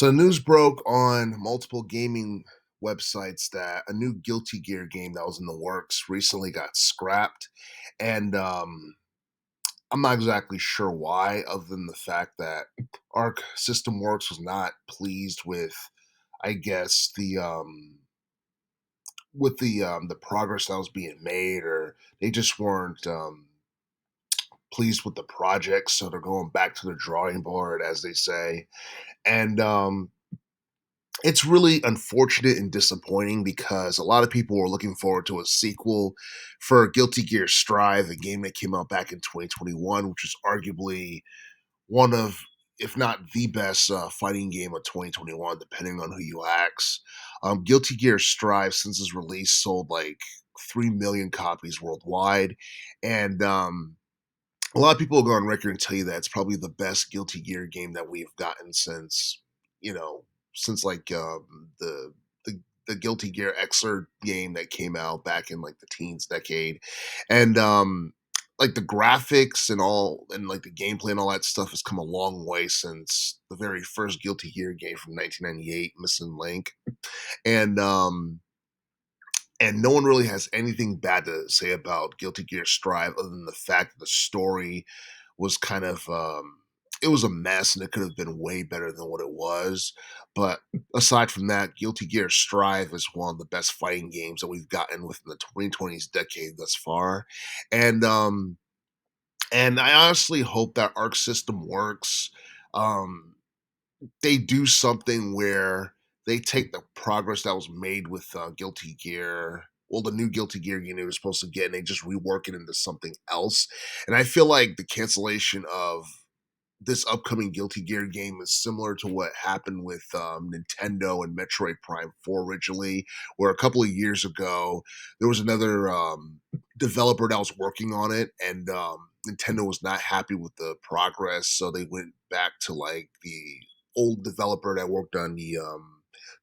So news broke on multiple gaming websites that a new Guilty Gear game that was in the works recently got scrapped, and I'm not exactly sure why, other than the fact that Arc System Works was not pleased with, I guess, the progress that was being made, or they just weren't pleased with the project, so they're going back to the drawing board, as they say, and it's really unfortunate and disappointing because a lot of people were looking forward to a sequel for Guilty Gear Strive, a game that came out back in 2021, which is arguably one of, if not the best fighting game of 2021, depending on who you ask. Guilty Gear Strive, since its release, sold like 3 million copies worldwide. And a lot of people will go on record and tell you that it's probably the best Guilty Gear game that we've gotten since, you know, since like the Guilty Gear Xrd game that came out back in like the teens decade, and like the graphics and all, and like the gameplay and all that stuff has come a long way since the very first Guilty Gear game from 1998, Missing Link, and no one really has anything bad to say about Guilty Gear Strive other than the fact that the story was kind of it was a mess and it could have been way better than what it was. But aside from that, Guilty Gear Strive is one of the best fighting games that we've gotten within the 2020s decade thus far. And I honestly hope that Arc System Works um they do something where they take the progress that was made with Guilty Gear, well, the new Guilty Gear game they were supposed to get, and they just rework it into something else. And I feel like the cancellation of this upcoming Guilty Gear game is similar to what happened with Nintendo and Metroid Prime 4 originally, where a couple of years ago there was another developer that was working on it, and Nintendo was not happy with the progress, so they went back to like the old developer that worked on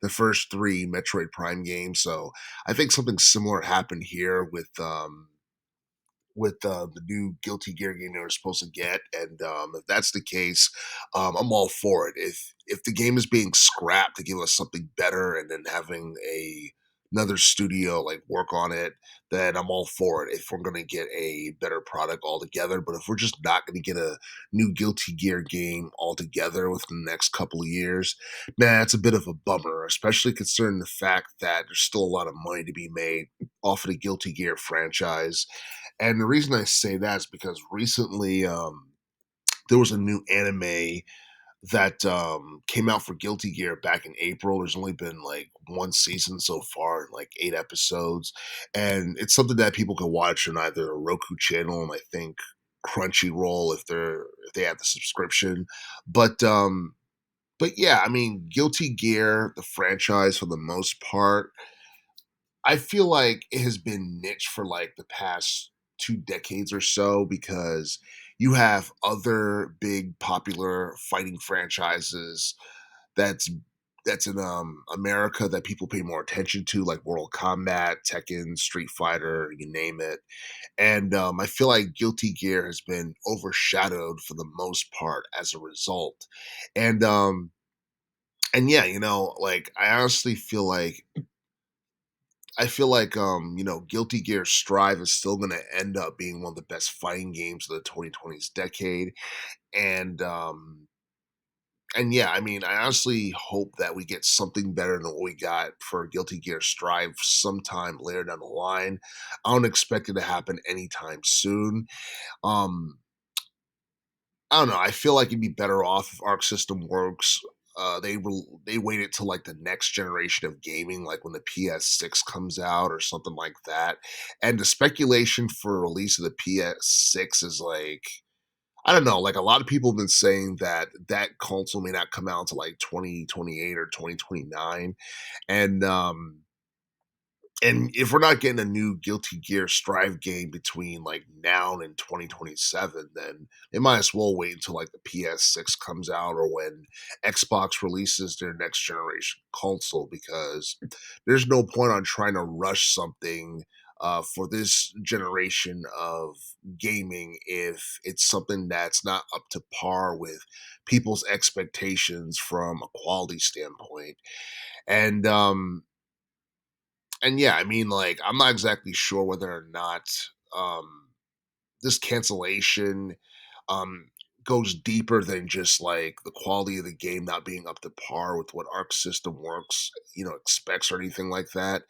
the first three Metroid Prime games. So I think something similar happened here with the new Guilty Gear game they were supposed to get, and if that's the case, I'm all for it. If the game is being scrapped to give us something better, and then having another studio like work on it, then I'm all for it. If we're gonna get a better product altogether, but if we're just not gonna get a new Guilty Gear game altogether within the next couple of years, man, it's a bit of a bummer, especially considering the fact that there's still a lot of money to be made off of the Guilty Gear franchise. And the reason I say that is because recently there was a new anime that came out for Guilty Gear back in April. There's only been like one season so far, and like 8 episodes, and it's something that people can watch on either a Roku channel and I think Crunchyroll if they have the subscription. But yeah, I mean, Guilty Gear, the franchise for the most part, I feel like it has been niche for like the past 2 decades or so because you have other big popular fighting franchises that's that's in America that people pay more attention to, like Mortal Kombat, Tekken, Street Fighter, you name it. And I feel like Guilty Gear has been overshadowed for the most part as a result. And yeah, like I feel like Guilty Gear Strive is still gonna end up being one of the best fighting games of the 2020s decade. And yeah, I mean, I honestly hope that we get something better than what we got for Guilty Gear Strive sometime later down the line. I don't expect it to happen anytime soon. Um, I don't know. I feel like it'd be better off if Arc System Works. They waited till like the next generation of gaming, like when the PS6 comes out or something like that. And the speculation for release of the PS6 is like, I don't know. Like a lot of people have been saying that that console may not come out until like 2028 or 2029, and if we're not getting a new Guilty Gear Strive game between like now and 2027, then they might as well wait until like the PS6 comes out or when Xbox releases their next generation console, because there's no point on trying to rush something for this generation of gaming if it's something that's not up to par with people's expectations from a quality standpoint. And yeah, I mean, like, I'm not exactly sure whether or not um this cancellation um goes deeper than just like the quality of the game not being up to par with what Arc System Works, expects or anything like that.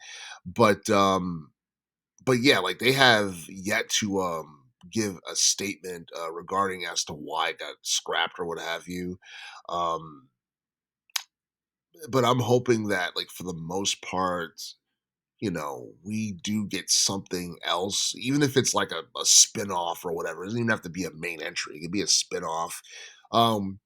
But yeah, like they have yet to give a statement regarding as to why it got scrapped or what have you. Um but I'm hoping that, like, for the most part, we do get something else, even if it's like a spin-off or whatever. It doesn't even have to be a main entry. It could be a spin-off. Um,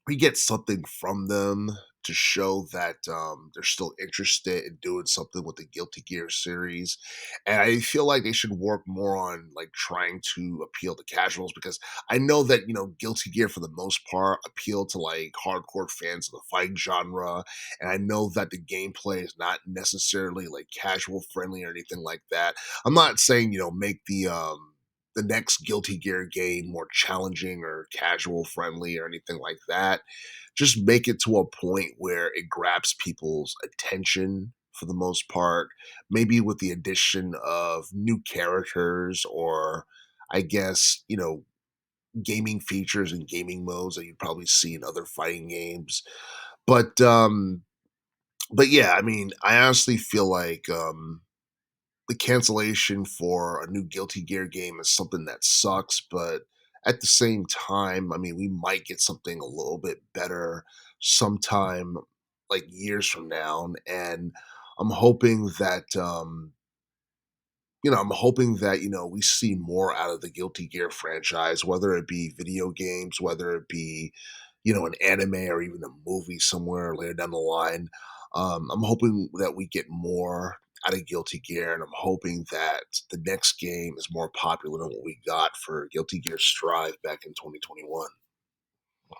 we get something from them to show that they're still interested in doing something with the Guilty Gear series. And I feel like they should work more on like trying to appeal to casuals because I know that, Guilty Gear for the most part appeal to like hardcore fans of the fighting genre, and I know that the gameplay is not necessarily like casual friendly or anything like that. I'm not saying, make the next Guilty Gear game more challenging or casual friendly or anything like that. Just make it to a point where it grabs people's attention for the most part, maybe with the addition of new characters or I guess, gaming features and gaming modes that you'd probably see in other fighting games. But yeah, I mean, I honestly feel like the cancellation for a new Guilty Gear game is something that sucks, but at the same time, I mean, we might get something a little bit better sometime like years from now. And I'm hoping that I'm hoping that, we see more out of the Guilty Gear franchise, whether it be video games, whether it be, an anime or even a movie somewhere later down the line. I'm hoping that we get more out of Guilty Gear, and I'm hoping that the next game is more popular than what we got for Guilty Gear Strive back in 2021.